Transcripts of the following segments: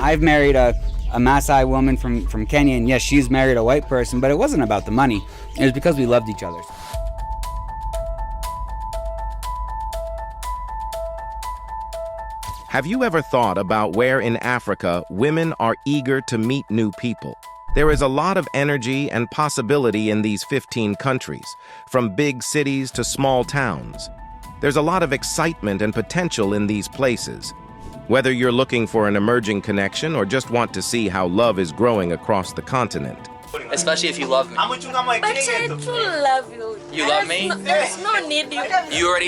I've married a Maasai woman from Kenya, and yes, she's married a white person, but it wasn't about the money. It was because we loved each other. Have you ever thought about where in Africa women are eager to meet new people? There is a lot of energy and possibility in these 15 countries, from big cities to small towns. There's a lot of excitement and potential in these places. Whether you're looking for an emerging connection or just want to see how love is growing across the continent. Especially if you love me. But I do love you. You love me? There's no need you.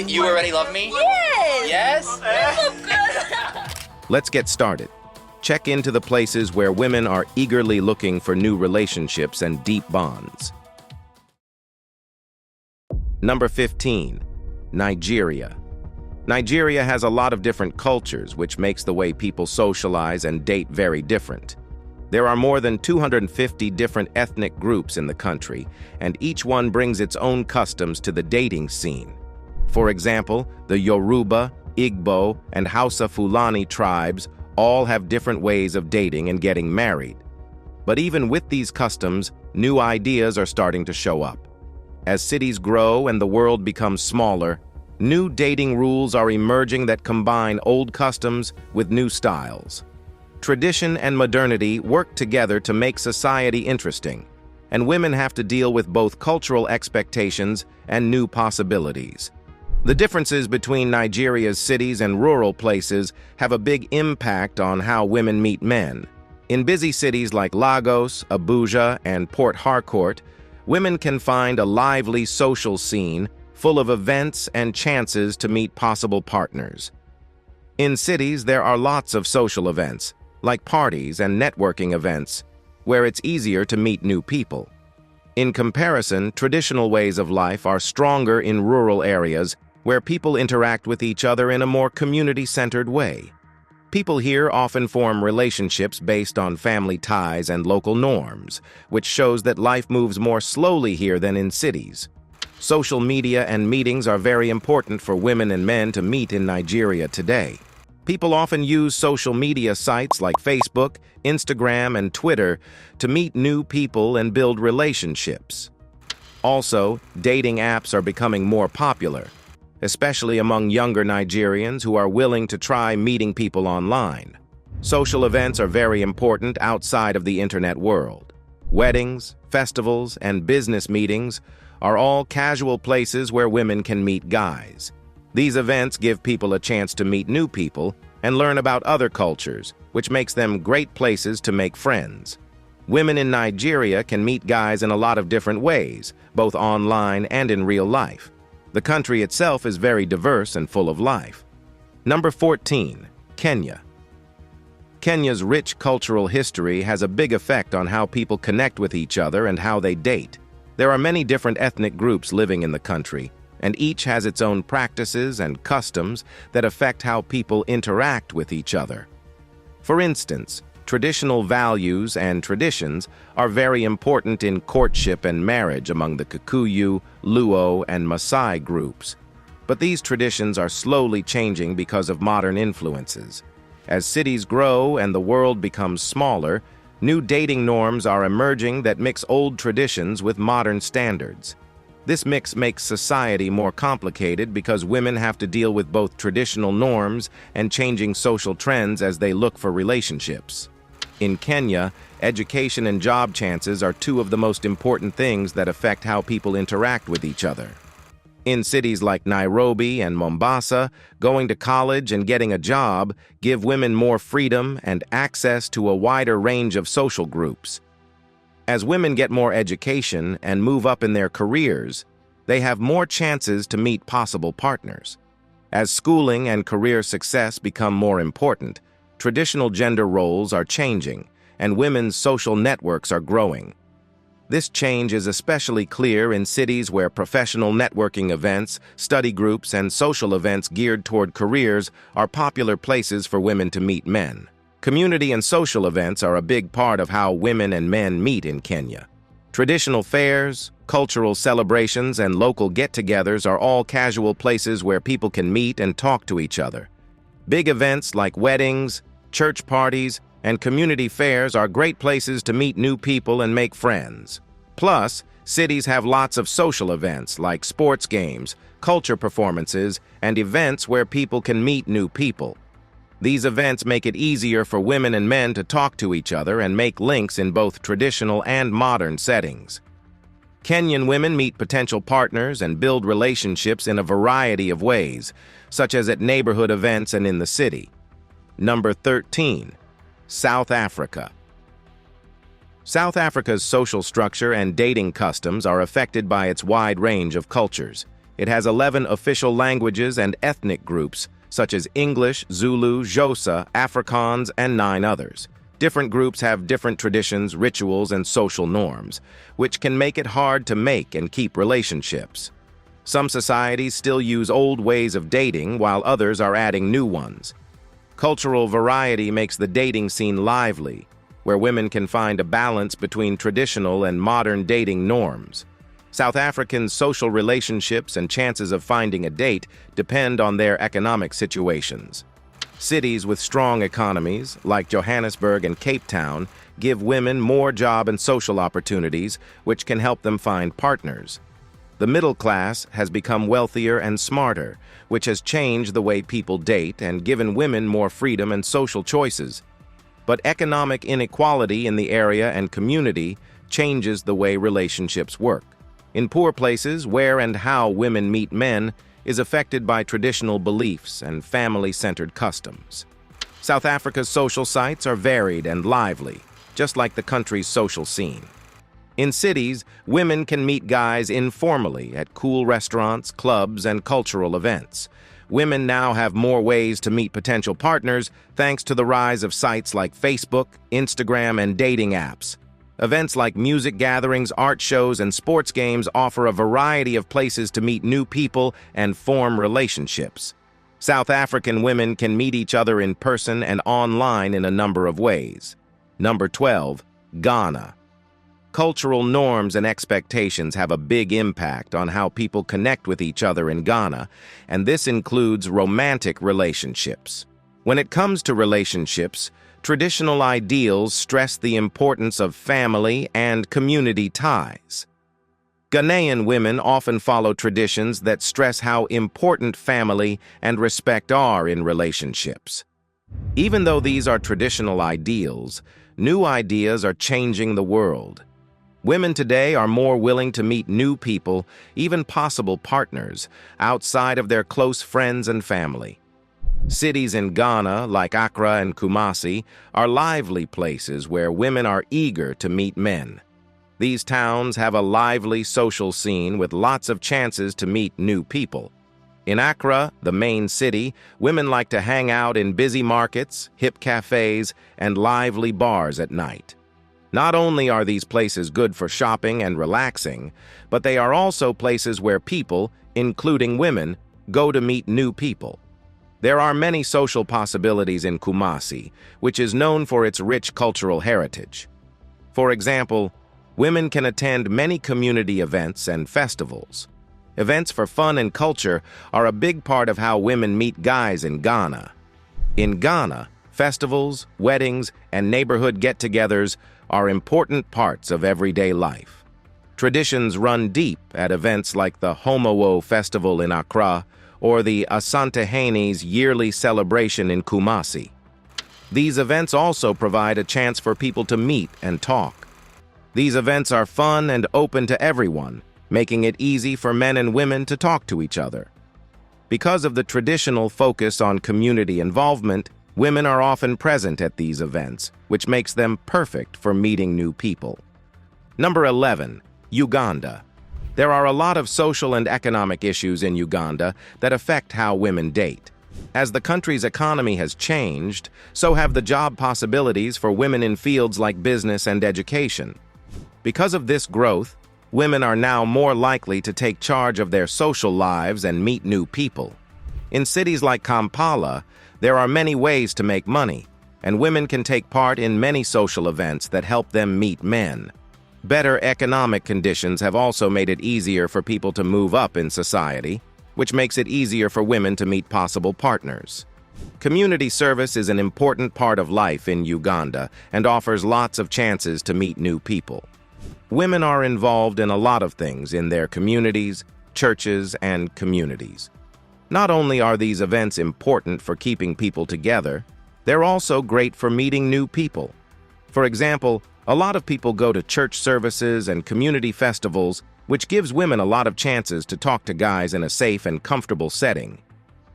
You already love me? Yes. Yes? Let's get started. Check into the places where women are eagerly looking for new relationships and deep bonds. Number 15, Nigeria. Nigeria has a lot of different cultures, which makes the way people socialize and date very different. There are more than 250 different ethnic groups in the country, and each one brings its own customs to the dating scene. For example, the Yoruba, Igbo, and Hausa Fulani tribes all have different ways of dating and getting married. But even with these customs, new ideas are starting to show up. As cities grow and the world becomes smaller, new dating rules are emerging that combine old customs with new styles. Tradition and modernity work together to make society interesting, and women have to deal with both cultural expectations and new possibilities. The differences between Nigeria's cities and rural places have a big impact on how women meet men. In busy cities like Lagos, Abuja, and Port Harcourt, women can find a lively social scene full of events and chances to meet possible partners. In cities, there are lots of social events, like parties and networking events, where it's easier to meet new people. In comparison, traditional ways of life are stronger in rural areas where people interact with each other in a more community-centered way. People here often form relationships based on family ties and local norms, which shows that life moves more slowly here than in cities. Social media and meetings are very important for women and men to meet in Nigeria today. People often use social media sites like Facebook, Instagram, and Twitter to meet new people and build relationships. Also, dating apps are becoming more popular, especially among younger Nigerians who are willing to try meeting people online. Social events are very important outside of the internet world. Weddings, festivals, and business meetings are all casual places where women can meet guys. These events give people a chance to meet new people and learn about other cultures, which makes them great places to make friends. Women in Nigeria can meet guys in a lot of different ways, both online and in real life. The country itself is very diverse and full of life. Number 14, Kenya. Kenya's rich cultural history has a big effect on how people connect with each other and how they date. There are many different ethnic groups living in the country, and each has its own practices and customs that affect how people interact with each other. For instance, traditional values and traditions are very important in courtship and marriage among the Kikuyu, Luo, and Maasai groups. But these traditions are slowly changing because of modern influences. As cities grow and the world becomes smaller, new dating norms are emerging that mix old traditions with modern standards. This mix makes society more complicated because women have to deal with both traditional norms and changing social trends as they look for relationships. In Kenya, education and job chances are two of the most important things that affect how people interact with each other. In cities like Nairobi and Mombasa, going to college and getting a job give women more freedom and access to a wider range of social groups. As women get more education and move up in their careers, they have more chances to meet possible partners. As schooling and career success become more important, traditional gender roles are changing, and women's social networks are growing. This change is especially clear in cities where professional networking events, study groups, and social events geared toward careers are popular places for women to meet men. Community and social events are a big part of how women and men meet in Kenya. Traditional fairs, cultural celebrations, and local get-togethers are all casual places where people can meet and talk to each other. Big events like weddings, church parties, and community fairs are great places to meet new people and make friends. Plus, cities have lots of social events like sports games, culture performances, and events where people can meet new people. These events make it easier for women and men to talk to each other and make links in both traditional and modern settings. Kenyan women meet potential partners and build relationships in a variety of ways, such as at neighborhood events and in the city. Number 13. South Africa. South Africa's social structure and dating customs are affected by its wide range of cultures. It has 11 official languages and ethnic groups, such as English, Zulu, Xhosa, Afrikaans, and 9 others. Different groups have different traditions, rituals, and social norms, which can make it hard to make and keep relationships. Some societies still use old ways of dating, while others are adding new ones. Cultural variety makes the dating scene lively, where women can find a balance between traditional and modern dating norms. South Africans' social relationships and chances of finding a date depend on their economic situations. Cities with strong economies, like Johannesburg and Cape Town, give women more job and social opportunities, which can help them find partners. The middle class has become wealthier and smarter, which has changed the way people date and given women more freedom and social choices. But economic inequality in the area and community changes the way relationships work. In poor places, where and how women meet men is affected by traditional beliefs and family-centered customs. South Africa's social sites are varied and lively, just like the country's social scene. In cities, women can meet guys informally at cool restaurants, clubs, and cultural events. Women now have more ways to meet potential partners thanks to the rise of sites like Facebook, Instagram, and dating apps. Events like music gatherings, art shows, and sports games offer a variety of places to meet new people and form relationships. South African women can meet each other in person and online in a number of ways. Number 12. Ghana. Cultural norms and expectations have a big impact on how people connect with each other in Ghana, and this includes romantic relationships. When it comes to relationships, traditional ideals stress the importance of family and community ties. Ghanaian women often follow traditions that stress how important family and respect are in relationships. Even though these are traditional ideals, new ideas are changing the world. Women today are more willing to meet new people, even possible partners, outside of their close friends and family. Cities in Ghana, like Accra and Kumasi, are lively places where women are eager to meet men. These towns have a lively social scene with lots of chances to meet new people. In Accra, the main city, women like to hang out in busy markets, hip cafes, and lively bars at night. Not only are these places good for shopping and relaxing, but they are also places where people, including women, go to meet new people. There are many social possibilities in Kumasi, which is known for its rich cultural heritage. For example, women can attend many community events and festivals. Events for fun and culture are a big part of how women meet guys in Ghana. In Ghana, festivals, weddings, and neighborhood get-togethers are important parts of everyday life. Traditions run deep at events like the Homowo Festival in Accra or the Asantehani's yearly celebration in Kumasi. These events also provide a chance for people to meet and talk. These events are fun and open to everyone, making it easy for men and women to talk to each other. Because of the traditional focus on community involvement, women are often present at these events, which makes them perfect for meeting new people. Number 11. Uganda. There are a lot of social and economic issues in Uganda that affect how women date. As the country's economy has changed, so have the job possibilities for women in fields like business and education. Because of this growth, women are now more likely to take charge of their social lives and meet new people. In cities like Kampala, there are many ways to make money, and women can take part in many social events that help them meet men. Better economic conditions have also made it easier for people to move up in society, which makes it easier for women to meet possible partners. Community service is an important part of life in Uganda and offers lots of chances to meet new people. Women are involved in a lot of things in their communities, churches, and communities. Not only are these events important for keeping people together, they're also great for meeting new people. For example, a lot of people go to church services and community festivals, which gives women a lot of chances to talk to guys in a safe and comfortable setting.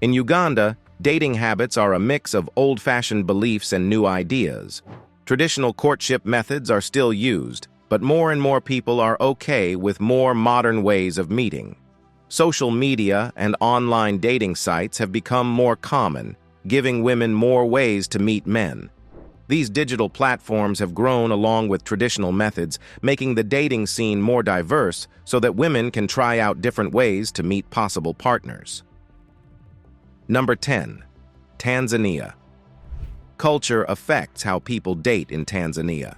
In Uganda, dating habits are a mix of old-fashioned beliefs and new ideas. Traditional courtship methods are still used, but more and more people are okay with more modern ways of meeting. Social media and online dating sites have become more common, giving women more ways to meet men. These digital platforms have grown along with traditional methods, making the dating scene more diverse so that women can try out different ways to meet possible partners. Number 10. Tanzania. Culture affects how people date in Tanzania.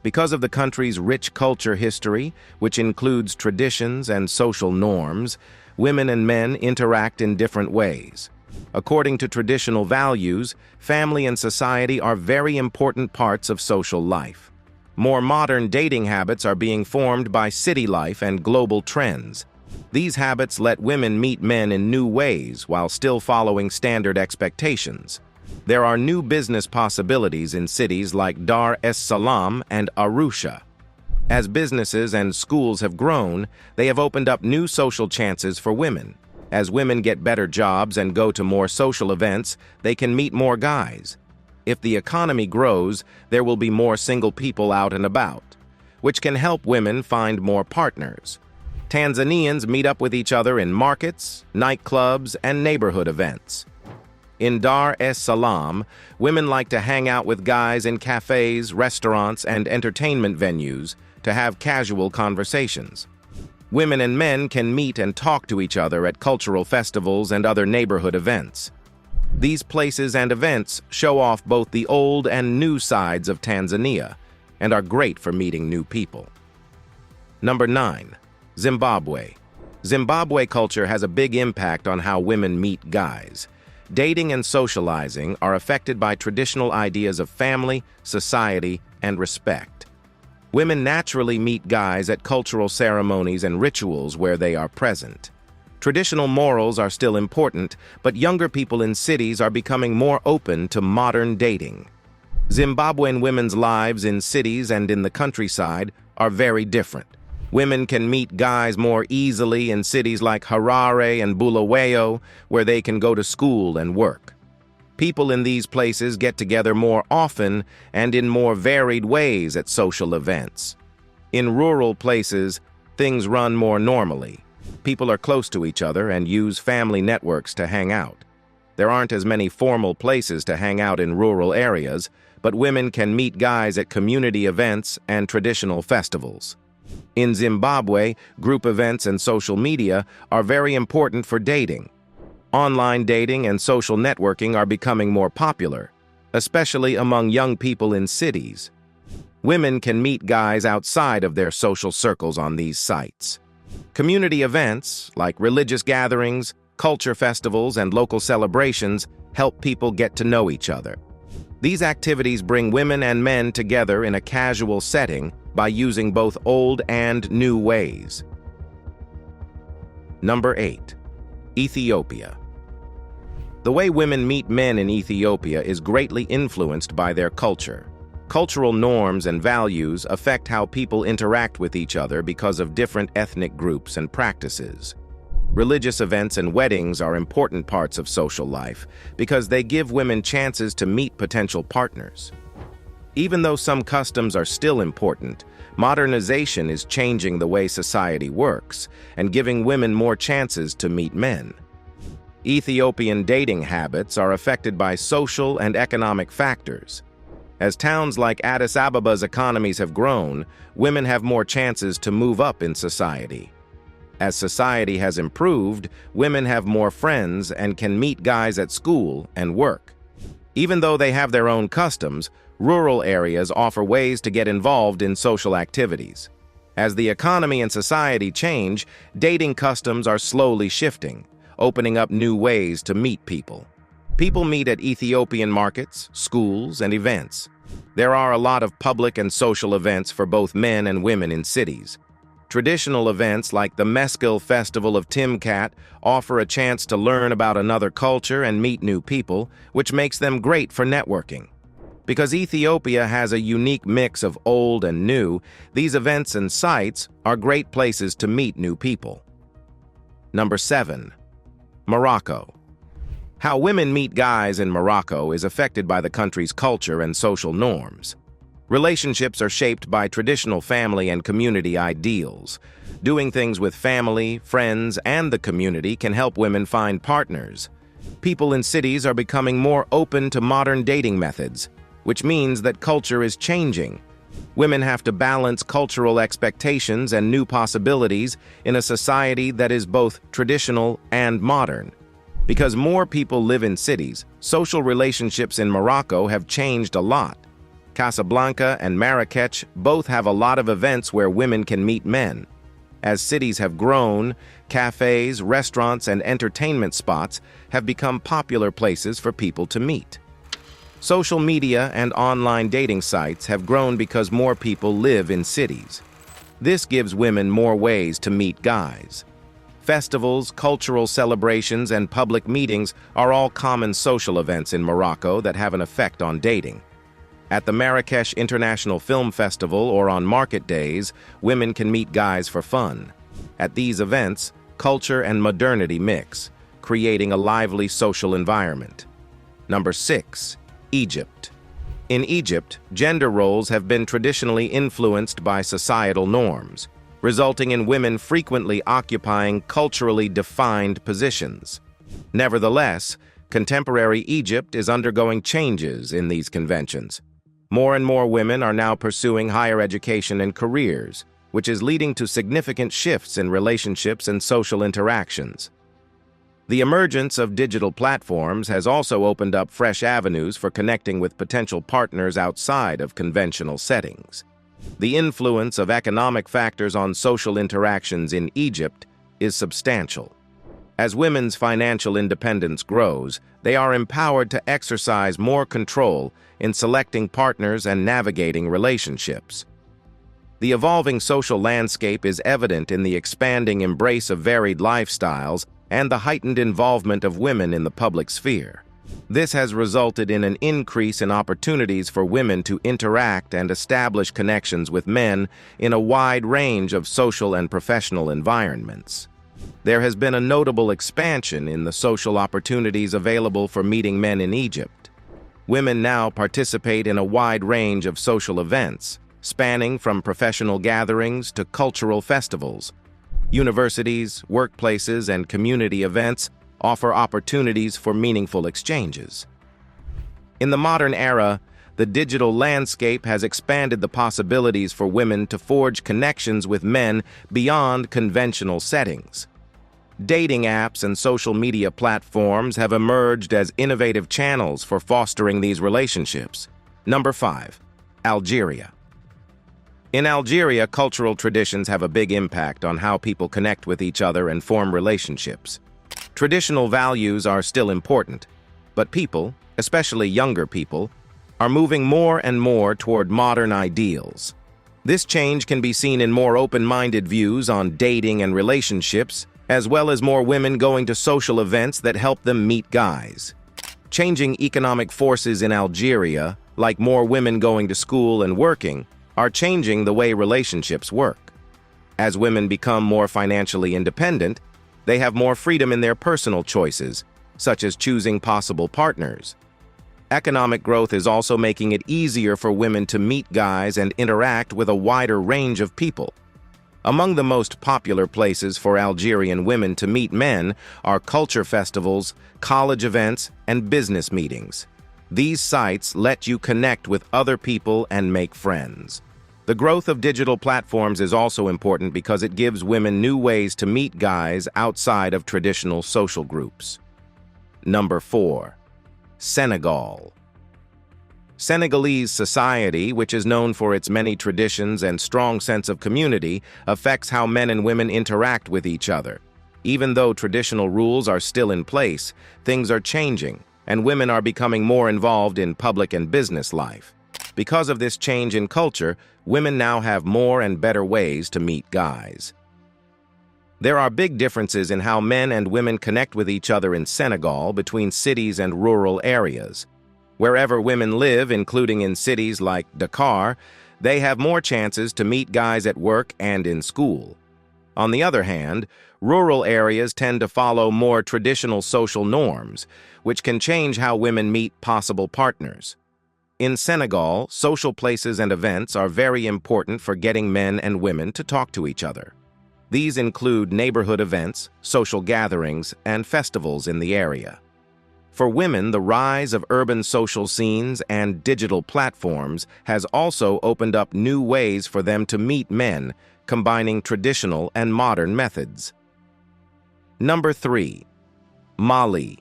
Because of the country's rich culture history, which includes traditions and social norms, women and men interact in different ways. According to traditional values, family and society are very important parts of social life. More modern dating habits are being formed by city life and global trends. These habits let women meet men in new ways while still following standard expectations. There are new business possibilities in cities like Dar es Salaam and Arusha. As businesses and schools have grown, they have opened up new social chances for women. As women get better jobs and go to more social events, they can meet more guys. If the economy grows, there will be more single people out and about, which can help women find more partners. Tanzanians meet up with each other in markets, nightclubs, and neighborhood events. In Dar es Salaam, women like to hang out with guys in cafes, restaurants, and entertainment venues to have casual conversations. Women and men can meet and talk to each other at cultural festivals and other neighborhood events. These places and events show off both the old and new sides of Tanzania and are great for meeting new people. Number 9. Zimbabwe. Zimbabwe culture has a big impact on how women meet guys. Dating and socializing are affected by traditional ideas of family, society, and respect. Women naturally meet guys at cultural ceremonies and rituals where they are present. Traditional morals are still important, but younger people in cities are becoming more open to modern dating. Zimbabwean women's lives in cities and in the countryside are very different. Women can meet guys more easily in cities like Harare and Bulawayo, where they can go to school and work. People in these places get together more often and in more varied ways at social events. In rural places, things run more normally. People are close to each other and use family networks to hang out. There aren't as many formal places to hang out in rural areas, but women can meet guys at community events and traditional festivals. In Zimbabwe, group events and social media are very important for dating. Online dating and social networking are becoming more popular, especially among young people in cities. Women can meet guys outside of their social circles on these sites. Community events, like religious gatherings, culture festivals, and local celebrations, help people get to know each other. These activities bring women and men together in a casual setting by using both old and new ways. Number 8. Ethiopia. The way women meet men in Ethiopia is greatly influenced by their culture. Cultural norms and values affect how people interact with each other because of different ethnic groups and practices. Religious events and weddings are important parts of social life because they give women chances to meet potential partners. Even though some customs are still important, modernization is changing the way society works and giving women more chances to meet men. Ethiopian dating habits are affected by social and economic factors. As towns like Addis Ababa's economies have grown, women have more chances to move up in society. As society has improved, women have more friends and can meet guys at school and work. Even though they have their own customs, rural areas offer ways to get involved in social activities. As the economy and society change, dating customs are slowly shifting, opening up new ways to meet people. People meet at Ethiopian markets, schools, and events. There are a lot of public and social events for both men and women in cities. Traditional events like the Meskel Festival of Timkat offer a chance to learn about another culture and meet new people, which makes them great for networking. Because Ethiopia has a unique mix of old and new, these events and sites are great places to meet new people. Number 7. Morocco. How women meet guys in Morocco is affected by the country's culture and social norms. Relationships are shaped by traditional family and community ideals. Doing things with family, friends, and the community can help women find partners. People in cities are becoming more open to modern dating methods, which means that culture is changing. Women have to balance cultural expectations and new possibilities in a society that is both traditional and modern. Because more people live in cities, social relationships in Morocco have changed a lot. Casablanca and Marrakech both have a lot of events where women can meet men. As cities have grown, cafes, restaurants, and entertainment spots have become popular places for people to meet. Social media and online dating sites have grown because more people live in cities. This gives women more ways to meet guys. Festivals, cultural celebrations, and public meetings are all common social events in Morocco that have an effect on dating. At the Marrakech International Film Festival or on market days, women can meet guys for fun. At these events, culture and modernity mix, creating a lively social environment. Number 6. Egypt. In Egypt, gender roles have been traditionally influenced by societal norms, resulting in women frequently occupying culturally defined positions. Nevertheless, contemporary Egypt is undergoing changes in these conventions. More and more women are now pursuing higher education and careers, which is leading to significant shifts in relationships and social interactions. The emergence of digital platforms has also opened up fresh avenues for connecting with potential partners outside of conventional settings. The influence of economic factors on social interactions in Egypt is substantial. As women's financial independence grows, they are empowered to exercise more control in selecting partners and navigating relationships. The evolving social landscape is evident in the expanding embrace of varied lifestyles and the heightened involvement of women in the public sphere. This has resulted in an increase in opportunities for women to interact and establish connections with men in a wide range of social and professional environments. There has been a notable expansion in the social opportunities available for meeting men in Egypt. Women now participate in a wide range of social events, spanning from professional gatherings to cultural festivals. Universities, workplaces, and community events offer opportunities for meaningful exchanges. In the modern era, the digital landscape has expanded the possibilities for women to forge connections with men beyond conventional settings. Dating apps and social media platforms have emerged as innovative channels for fostering these relationships. Number 5. Algeria. In Algeria, cultural traditions have a big impact on how people connect with each other and form relationships. Traditional values are still important, but people, especially younger people, are moving more and more toward modern ideals. This change can be seen in more open-minded views on dating and relationships, as well as more women going to social events that help them meet guys. Changing economic forces in Algeria, like more women going to school and working, are changing the way relationships work. As women become more financially independent, they have more freedom in their personal choices, such as choosing possible partners. Economic growth is also making it easier for women to meet guys and interact with a wider range of people. Among the most popular places for Algerian women to meet men are culture festivals, college events, and business meetings. These sites let you connect with other people and make friends. The growth of digital platforms is also important because it gives women new ways to meet guys outside of traditional social groups. Number 4. Senegal. Senegalese society, which is known for its many traditions and strong sense of community, affects how men and women interact with each other. Even though traditional rules are still in place, things are changing, and women are becoming more involved in public and business life. Because of this change in culture, women now have more and better ways to meet guys. There are big differences in how men and women connect with each other in Senegal between cities and rural areas. Wherever women live, including in cities like Dakar, they have more chances to meet guys at work and in school. On the other hand, rural areas tend to follow more traditional social norms, which can change how women meet possible partners. In Senegal, social places and events are very important for getting men and women to talk to each other. These include neighborhood events, social gatherings, and festivals in the area. For women, the rise of urban social scenes and digital platforms has also opened up new ways for them to meet men, combining traditional and modern methods. Number 3. Mali.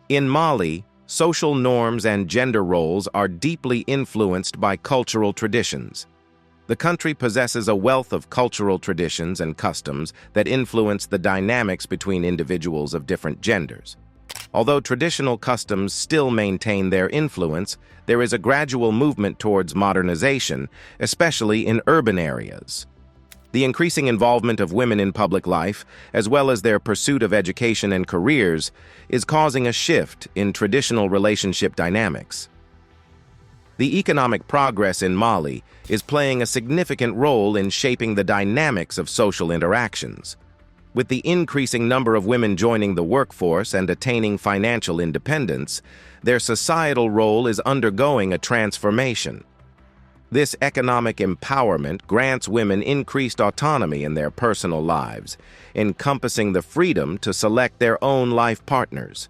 In Mali, social norms and gender roles are deeply influenced by cultural traditions. The country possesses a wealth of cultural traditions and customs that influence the dynamics between individuals of different genders. Although traditional customs still maintain their influence, there is a gradual movement towards modernization, especially in urban areas. The increasing involvement of women in public life, as well as their pursuit of education and careers, is causing a shift in traditional relationship dynamics. The economic progress in Mali is playing a significant role in shaping the dynamics of social interactions. With the increasing number of women joining the workforce and attaining financial independence, their societal role is undergoing a transformation. This economic empowerment grants women increased autonomy in their personal lives, encompassing the freedom to select their own life partners.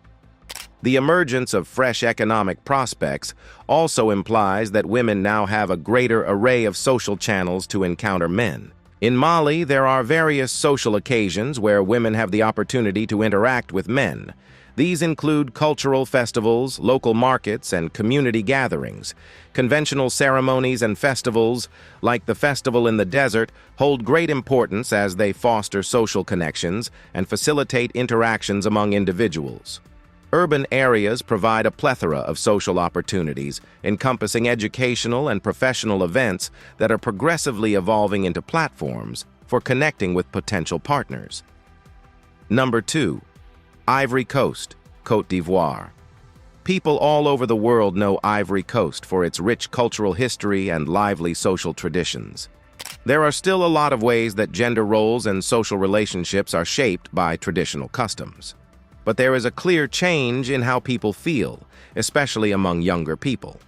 The emergence of fresh economic prospects also implies that women now have a greater array of social channels to encounter men. In Mali, there are various social occasions where women have the opportunity to interact with men. These include cultural festivals, local markets, and community gatherings. Conventional ceremonies and festivals, like the Festival in the Desert, hold great importance as they foster social connections and facilitate interactions among individuals. Urban areas provide a plethora of social opportunities, encompassing educational and professional events that are progressively evolving into platforms for connecting with potential partners. Number 2. Ivory Coast, Côte d'Ivoire. People all over the world know Ivory Coast for its rich cultural history and lively social traditions. There are still a lot of ways that gender roles and social relationships are shaped by traditional customs. But there is a clear change in how people feel, especially among younger people.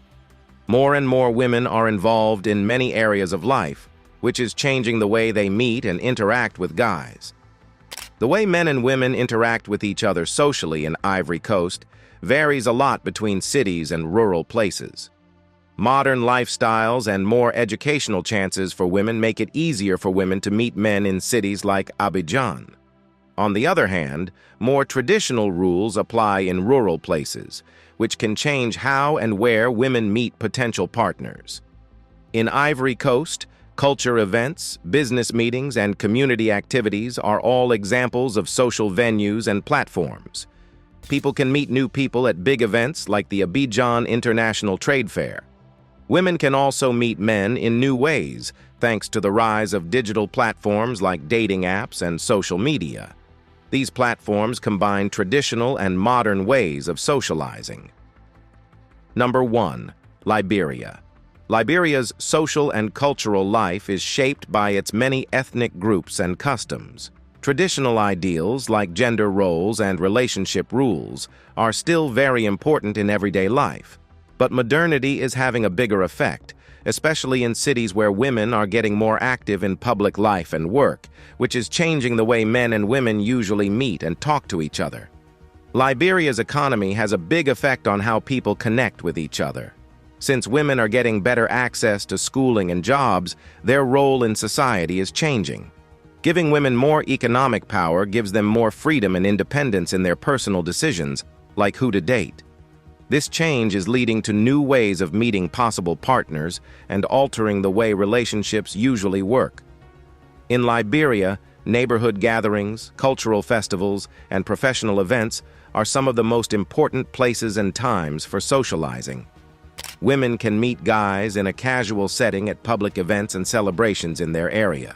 More and more women are involved in many areas of life, which is changing the way they meet and interact with guys. The way men and women interact with each other socially in Ivory Coast varies a lot between cities and rural places. Modern lifestyles and more educational chances for women make it easier for women to meet men in cities like Abidjan. On the other hand, more traditional rules apply in rural places, which can change how and where women meet potential partners. In Ivory Coast, culture events, business meetings, and community activities are all examples of social venues and platforms. People can meet new people at big events like the Abidjan International Trade Fair. Women can also meet men in new ways, thanks to the rise of digital platforms like dating apps and social media. These platforms combine traditional and modern ways of socializing. Number 1. Liberia. Liberia's social and cultural life is shaped by its many ethnic groups and customs. Traditional ideals like gender roles and relationship rules are still very important in everyday life, but modernity is having a bigger effect, especially in cities where women are getting more active in public life and work, which is changing the way men and women usually meet and talk to each other. Liberia's economy has a big effect on how people connect with each other. Since women are getting better access to schooling and jobs, their role in society is changing. Giving women more economic power gives them more freedom and independence in their personal decisions, like who to date. This change is leading to new ways of meeting possible partners and altering the way relationships usually work. In Liberia, neighborhood gatherings, cultural festivals, and professional events are some of the most important places and times for socializing. Women can meet guys in a casual setting at public events and celebrations in their area.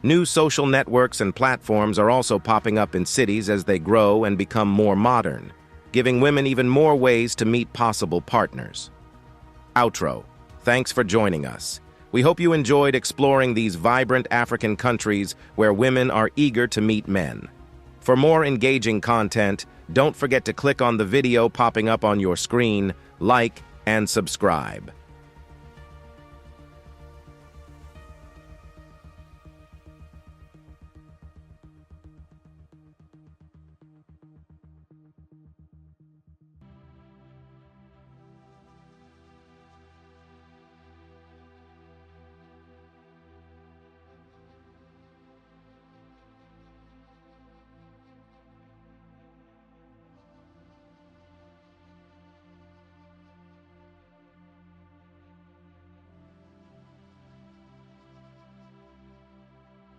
New social networks and platforms are also popping up in cities as they grow and become more modern, giving women even more ways to meet possible partners. Outro. Thanks for joining us. We hope you enjoyed exploring these vibrant African countries where women are eager to meet men. For more engaging content, don't forget to click on the video popping up on your screen, like, and subscribe.